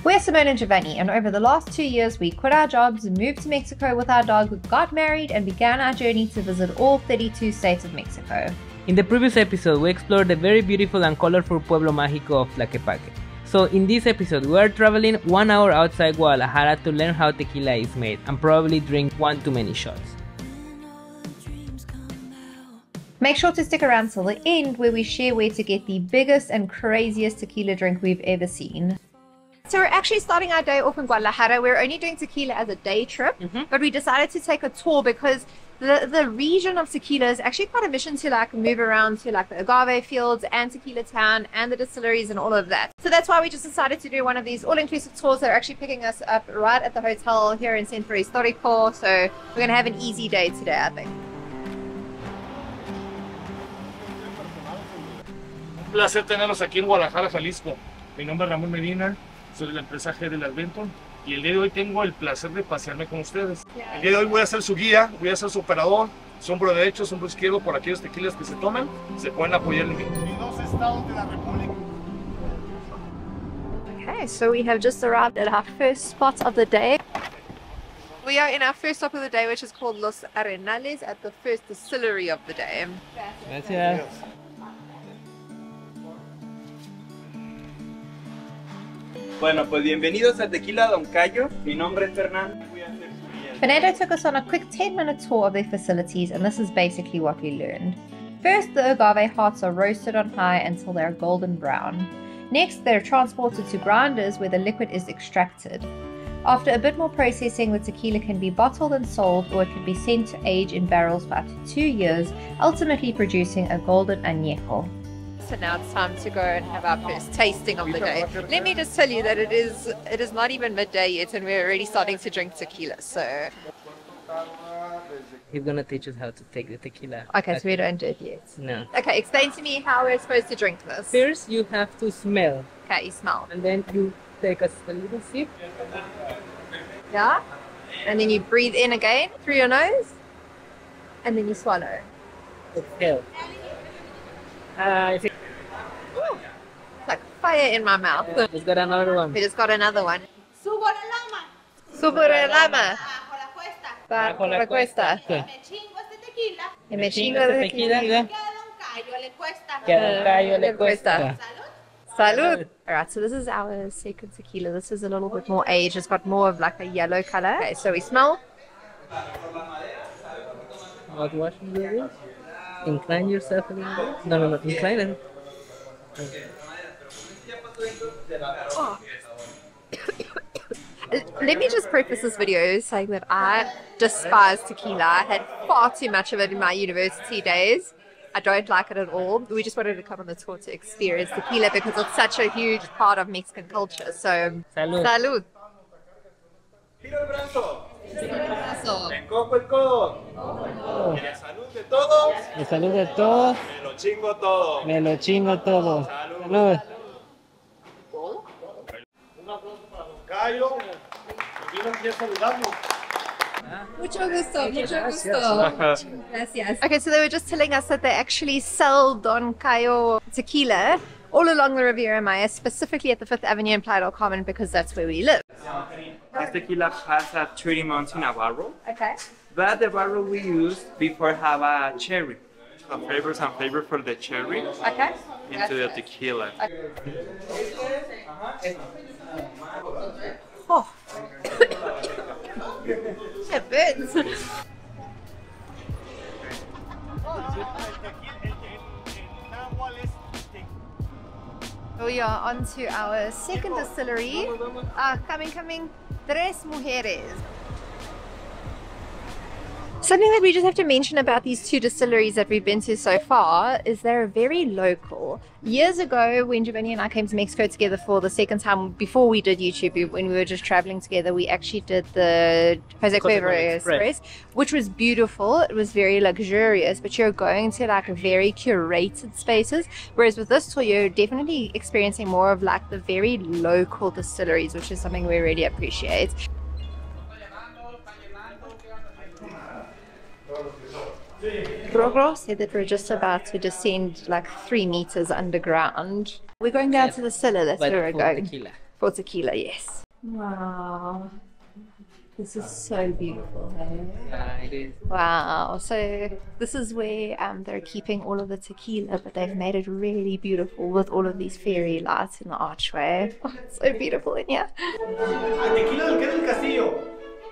We're Simone and Giovanni, and over the last 2 years we quit our jobs, moved to Mexico with our dog, got married, and began our journey to visit all 32 states of Mexico. In the previous episode, we explored the very beautiful and colorful Pueblo Magico of Tlaquepaque. So in this episode, we are traveling 1 hour outside Guadalajara to learn how tequila is made and probably drink one too many shots. Make sure to stick around till the end where we share where to get the biggest and craziest tequila drink we've ever seen. So we're actually starting our day off in Guadalajara. We're only doing tequila as a day trip, but we decided to take a tour because the region of tequila is actually quite a mission to like move around to like the agave fields and tequila town and the distilleries and all of that. So that's why we just decided to do one of these all-inclusive tours that are actually picking us up right at the hotel here in Centro Histórico. So we're going to have an easy day today, I think. Un placer tenerlos aquí en Guadalajara, Jalisco. Mi nombre es Ramón Medina, soy de la empresa G del Adventure y el día de hoy tengo el placer de pasearme con ustedes. El día de hoy voy a ser su guía, voy a ser su operador, su hombro derecho, su hombro izquierdo por aquellos tequilas que se tomen, se pueden apoyar en mí. Y 2 estados de la República. Okay, so we have just arrived at our first spot of the day. We are in our first stop of the day, which is called Los Arenales, at the first distillery of the day. Gracias. Bueno, pues bienvenidos a Tequila Don Cayo. Mi nombre es Fernando. Fernando took us on a quick 10-minute tour of their facilities, and this is basically what we learned. First, the agave hearts are roasted on high until they are golden brown. Next, they're transported to grinders where the liquid is extracted. After a bit more processing, the tequila can be bottled and sold, or it can be sent to age in barrels for up to 2 years, ultimately producing a golden añejo. So now it's time to go and have our first tasting of the day. Let me just tell you that it is not even midday yet and we're already starting to drink tequila. So He's gonna teach us how to take the tequila. okay, so we don't do it yet. No. Okay, explain to me how we're supposed to drink this. First, you have to smell, Okay, you smell. and then you take a little sip. Yeah? And then you breathe in again through your nose. And then you swallow. Exhale. It's like fire in my mouth. Let's get another one. We just got another one. Subo la lama. Subo la lama. Bajo la cuesta. Bajo la cuesta. Sí. Me chingo este tequila. Y me chingo de tequila. Que a Don Cayo le cuesta. Que a Don Cayo le cuesta. Salud. Salud. Alright, so this is our second tequila. This is a little bit more aged. It's got more of like a yellow color. Okay, so we smell. What washing you do? Incline yourself a little bit. No. Incline it. Oh. Let me just preface this video saying that I despise tequila. I had far too much of it in my university days. I don't like it at all. We just wanted to come on the tour to experience tequila because it's such a huge part of Mexican culture. So, Salud. salud. Tiro el brazo. So, Me cojo el codo. Y la salud de todos. La salud de todos. Me lo chingo todo. Me lo chingo todo. Salud. Salud. Un aplauso para Don Cayo. Vino aquí a saludarnos. mucho gusto, mucho gusto. Gracias. Okay, so they were just telling us that they actually sell Don Cayo tequila all along the Riviera Maya, specifically at the 5th Avenue in Playa del Carmen, because that's where we live. This tequila has a 30 months in a barrel, Okay. but the barrel we use before have a cherry. The flavors and flavor for the cherry Okay. into the tequila. Oh. It burns. We are on to our second distillery. Coming. Tres Mujeres. Something that we just have to mention about these 2 distilleries that we've been to so far is they're very local. Years ago, when Giovanni and I came to Mexico together for the second time, before we did YouTube, when we were just traveling together, we actually did the Jose Cuervo Express, which was beautiful. It was very luxurious, but you're going to like very curated spaces. Whereas with this tour, you're definitely experiencing more of like the very local distilleries, which is something we really appreciate. Rogro said that we're just about to descend like 3 meters underground. We're going down to the cellar, that's where we're going. Tequila. For tequila, yes. Wow. This is so beautiful, hey? Yeah, it is. Wow. So this is where they're keeping all of the tequila, but they've made it really beautiful with all of these fairy lights in the archway. Oh, it's so beautiful in here. Tequila del que del castillo.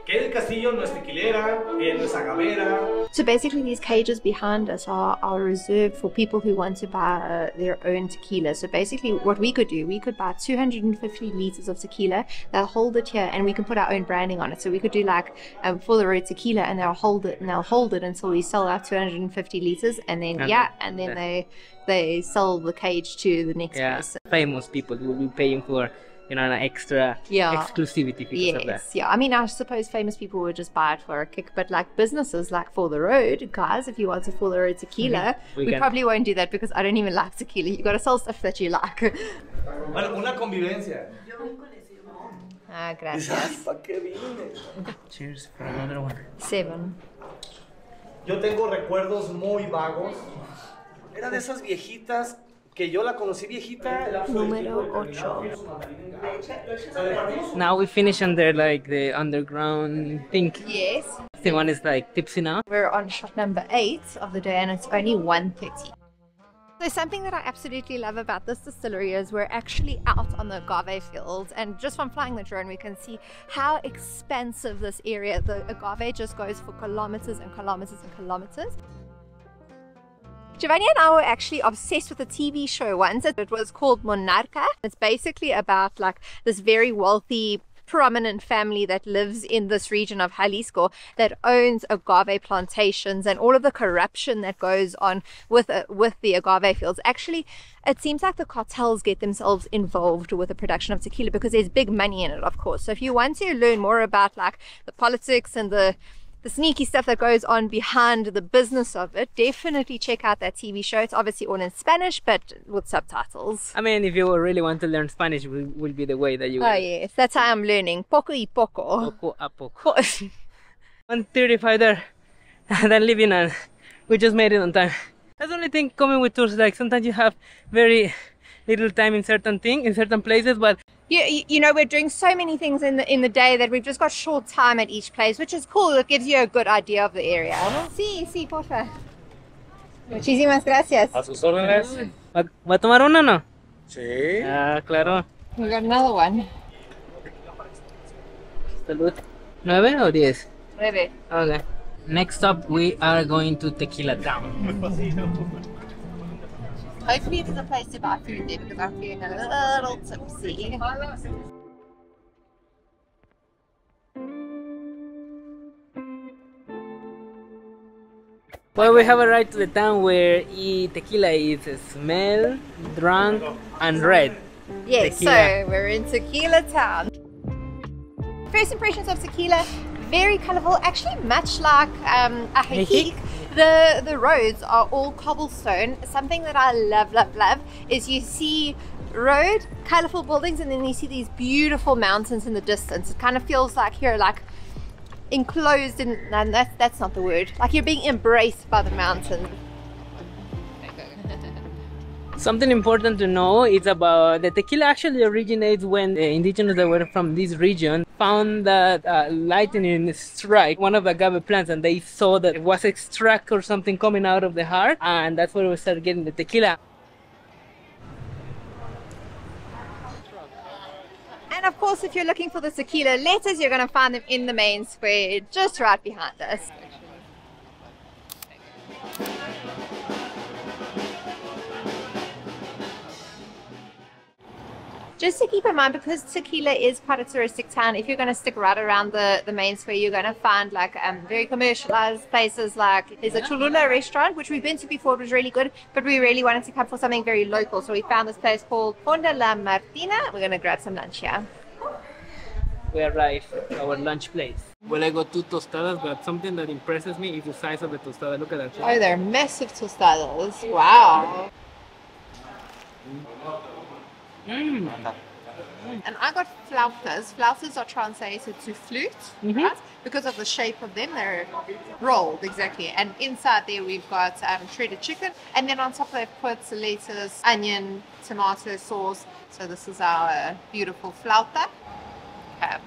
Que del castillo no es tequilera, no es agavera. So basically these cages behind us are reserved for people who want to buy their own tequila. So basically what we could do, we could buy 250 liters of tequila, they'll hold it here and we can put our own branding on it. So we could do like for the road tequila and they'll hold it until we sell our 250 liters and then they sell the cage to the next person. Famous people will be paying for an extra exclusivity because of that. Yeah, I mean, I suppose famous people would just buy it for a kick, but like businesses like For the Road, guys, if you want a For the Road tequila, we probably won't do that because I don't even like tequila. You got to sell stuff that you like. Bueno, una convivencia. Ah, gracias. Cheers for another one. 7. Yo tengo recuerdos muy vagos. Era de esas viejitas que yo la conocí viejita. Número 8. Now we finish under like the underground thing. Yes. The one is like tipsy now. We're on shot number 8 of the day and it's only 1:30. So something that I absolutely love about this distillery is we're actually out on the agave fields, and just from flying the drone we can see how expansive this area, the agave just goes for kilometers and kilometers and kilometers. Giovanni and I were actually obsessed with a TV show once. It was called Monarca. It's basically about like this very wealthy, prominent family that lives in this region of Jalisco that owns agave plantations, and all of the corruption that goes on with the agave fields. Actually, it seems like the cartels get themselves involved with the production of tequila because there's big money in it, of course. So if you want to learn more about like the politics and the sneaky stuff that goes on behind the business of it, definitely check out that TV show. It's obviously all in Spanish but with subtitles. I mean, if you really want to learn Spanish, will be the way that you will. Oh yes, that's how I'm learning. Poco y poco. Poco a poco. 1:35 there. Then leaving, and we just made it on time. That's the only thing coming with tours. Like sometimes you have very little time in certain places, but you know, we're doing so many things in the day that we've just got short time at each place, which is cool. It gives you a good idea of the area. Sí, porfa. Muchísimas gracias. A sus órdenes. ¿Va a tomar una o no? Sí. Ah, claro. We got another one. Salud. 9 or 10? 9. Okay. Next up, we are going to Tequila Town. Hopefully there's a place to buy food there because I'm feeling a little tipsy. Well, we have arrived to the town where tequila is smelled, drunk, and red. Yes, Tequila. So we're in Tequila Town. First impressions of tequila, very colourful, actually much like Ajijic. The roads are all cobblestone. Something that I love is you see road, colourful buildings, and then you see these beautiful mountains in the distance. It kind of feels like you're like enclosed in, and that's not the word, like you're being embraced by the mountains. Something important to know is about the tequila actually originates when the indigenous that were from this region found that lightning strike one of the agave plants, and they saw that it was extract or something coming out of the heart, and that's where we started getting the tequila. And of course, if you're looking for the tequila letters, you're going to find them in the main square just right behind us. Just to keep in mind, because tequila is quite a touristic town, if you're going to stick right around the main square, you're going to find like very commercialized places. Like there's a Cholula restaurant, which we've been to before. It was really good, but we really wanted to come for something very local. So we found this place called Fonda La Martina. We're going to grab some lunch here. We arrived at our lunch place. Well, I got 2 tostadas, but something that impresses me is the size of the tostada. Look at that. Oh, they're massive tostadas. Wow. And I got flautas. Flautas are translated to flute, right? Because of the shape of them, they're rolled, exactly. And inside there we've got shredded chicken. And then on top they've put lettuce, onion, tomato sauce. So this is our beautiful flauta. Okay.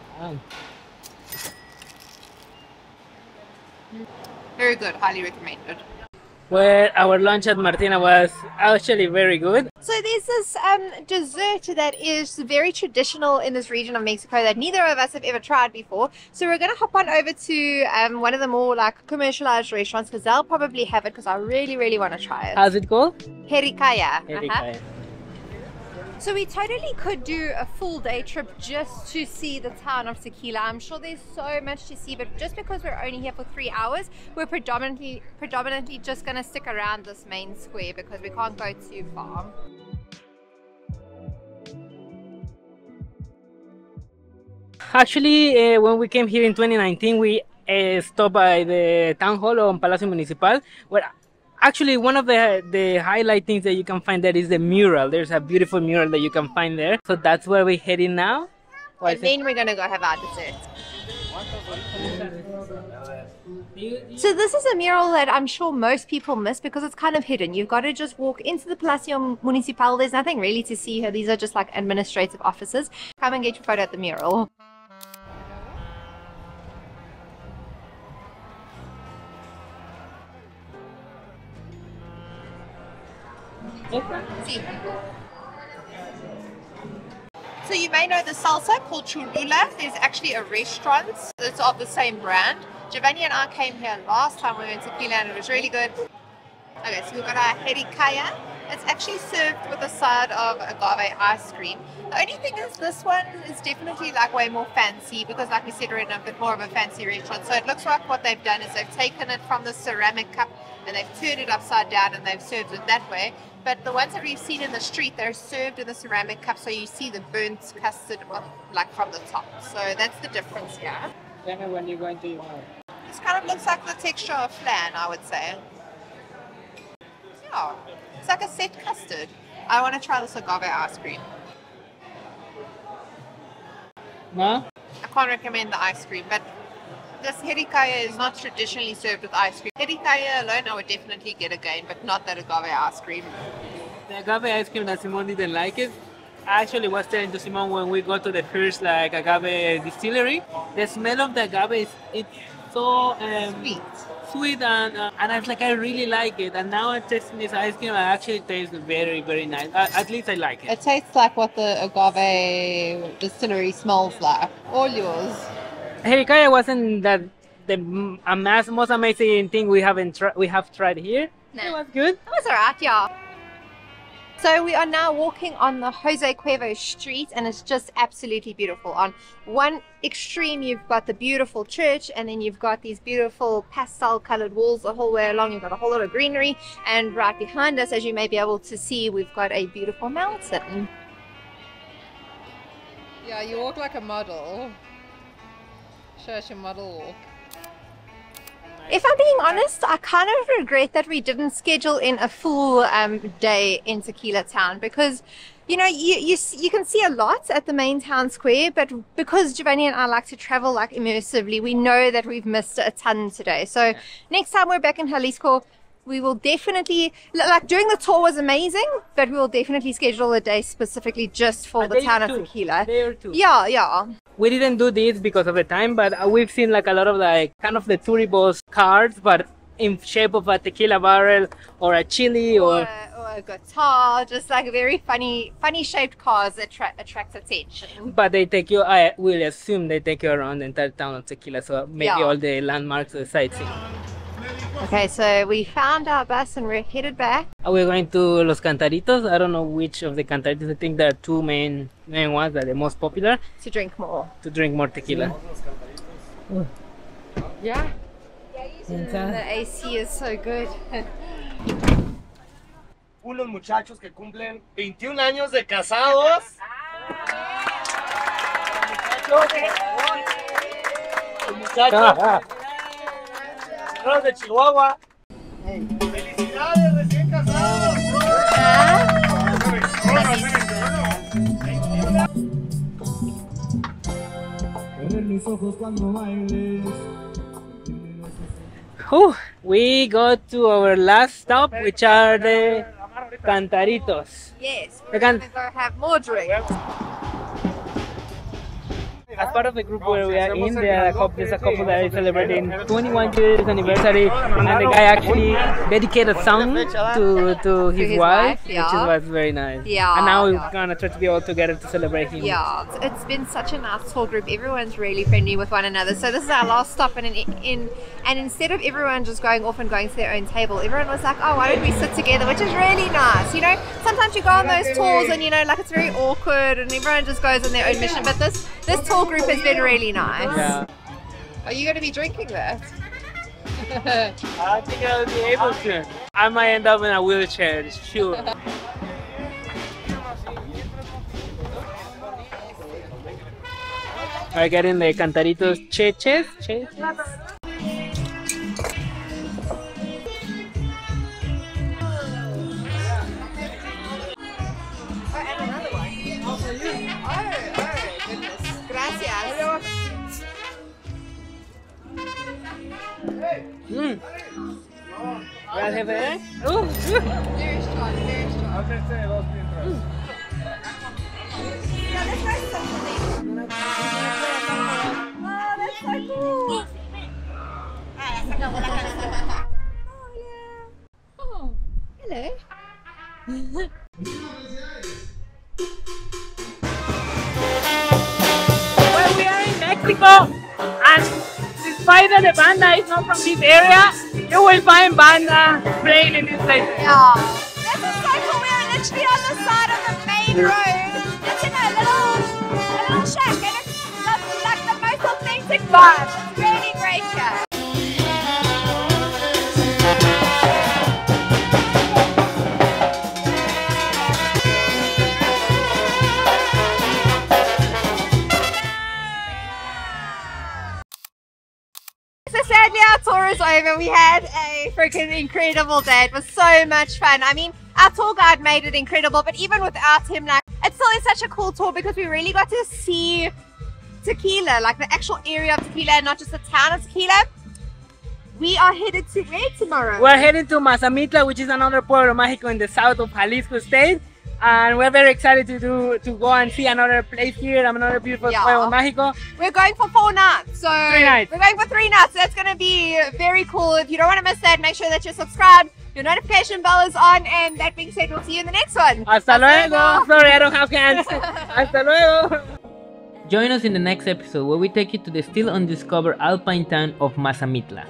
Very good, highly recommended. Well, our lunch at Martina was actually very good. So there's this dessert that is very traditional in this region of Mexico that neither of us have ever tried before. So we're going to hop on over to one of the more like commercialized restaurants because they'll probably have it because I really, really want to try it. How's it called? Jericalla. Jericalla. So we totally could do a full day trip just to see the town of Tequila. I'm sure there's so much to see, but just because we're only here for 3 hours, we're predominantly just going to stick around this main square because we can't go too far. Actually, when we came here in 2019, we stopped by the town hall on Palacio Municipal, where actually one of the highlight things that you can find there is the mural. There's a beautiful mural that you can find there. So that's where we're heading now. And then we're going to go have our dessert. So this is a mural that I'm sure most people miss because it's kind of hidden. You've got to just walk into the Palacio Municipal. There's nothing really to see here. These are just like administrative offices. Come and get your photo at the mural. So you may know the salsa called Cholula. There's actually a restaurant that's of the same brand. Giovanni and I came here last time we went to Tequila and it was really good. Okay, so we've got our Jericalla. It's actually served with a side of agave ice cream. The only thing is this one is definitely like way more fancy because like we said, we're in a bit more of a fancy restaurant. So it looks like what they've done is they've taken it from the ceramic cup and they've turned it upside down and they've served it that way. But the ones that we've seen in the street, they're served in the ceramic cup, so you see the burnt custard like from the top. So that's the difference here. Tell me when you're going to your house. This kind of looks like the texture of flan, I would say. Yeah, it's like a set custard. I want to try this agave ice cream. No? I can't recommend the ice cream, but this Jericalla is not traditionally served with ice cream. Jericalla alone I would definitely get again, but not that agave ice cream. The agave ice cream that Simone didn't like it. I actually was telling to Simone when we go to the first like agave distillery, the smell of the agave it's so sweet and I was like I really like it, and now I'm tasting this ice cream. It actually tastes very, very nice. At least I like it. It tastes like what the agave distillery smells like. All yours. Jericalla wasn't that the most amazing thing we have tried here. No. It was good. That was alright, yeah. So we are now walking on the Jose Cuervo street and it's just absolutely beautiful. On one extreme you've got the beautiful church and then you've got these beautiful pastel colored walls the whole way along. You've got a whole lot of greenery and right behind us, as you may be able to see, we've got a beautiful mountain. Yeah, you walk like a model. Show us your model walk. If I'm being honest, I kind of regret that we didn't schedule in a full day in Tequila Town because, you know, you can see a lot at the main town square, but because Giovanni and I like to travel like immersively, we know that we've missed a ton today. So next time we're back in Jalisco, we will definitely, like doing the tour was amazing, but we will definitely schedule a day specifically just for the town of Tequila. Day or two. Yeah, yeah. We didn't do this because of the time, but we've seen like a lot of like kind of the touribus cards, but in shape of a tequila barrel or a chili or a guitar, just like very funny shaped cars that attract attention. But they take you, I will assume they take you around the entire town of Tequila, so maybe all the landmarks, the sightseeing. Okay, so we found our bus and we're headed back. We're going to Los Cantaritos. I don't know which of the Cantaritos. I think there are two main ones that are the most popular. To drink more. To drink more tequila. Yeah. The AC is so good. Unos muchachos que cumplen 21 años de casados. Muchachos. Los de Chihuahua. ¡Felicidades, recién casados! Whew, we go to our last stop, which are the Cantaritos. Yes, We we're can- going to go have more drinks. As part of the group where we are in, there's a couple that is celebrating 21 years anniversary, and the guy actually dedicated a song to his wife, yeah. which was very nice. Yeah, And now yeah. we're gonna try to be all together to celebrate him. Yeah, it's been such a nice tour group. Everyone's really friendly with one another. So this is our last stop, and instead of everyone just going off and going to their own table, everyone was like, oh, why don't we sit together, which is really nice. You know, sometimes you go on those tours and, you know, like it's very awkward and everyone just goes on their own mission, but this tour group has been really nice. Yeah. Are you going to be drinking that? I think I'll be able to. I might end up in a wheelchair, it's sure. We're getting the Cantaritos Che Che. And another one. Oh, goodness. Gracias. Gracias, bebé. Very strong, very strong. Yeah, let's go something. Oh, that's so cool. Oh, hello. Well, we are in Mexico, and despite that the banda is not from this area, you will find banda playing in this place. Yeah. This is so cool. We are literally on the side of the main road. It's in a little shack, and it's like the most authentic vibe. It's really great here. So sadly our tour is over. We had a freaking incredible day. It was so much fun. I mean, our tour guide made it incredible, but even without him, like, it still is such a cool tour because we really got to see tequila, like the actual area of tequila and not just the town of tequila. We are headed to where tomorrow? We're heading to Mazamitla, which is another Pueblo Mágico in the south of Jalisco state. And we're very excited to go and see another place here, another beautiful Yeah. Pueblo Mágico. We're going for 4 nights. So 3 nights. We're going for 3 nights. So that's going to be very cool. If you don't want to miss that, make sure that you're subscribed. Your notification bell is on. And that being said, we'll see you in the next one. Hasta luego. Sorry, I don't have hands. Hasta luego. Join us in the next episode where we take you to the still undiscovered alpine town of Mazamitla.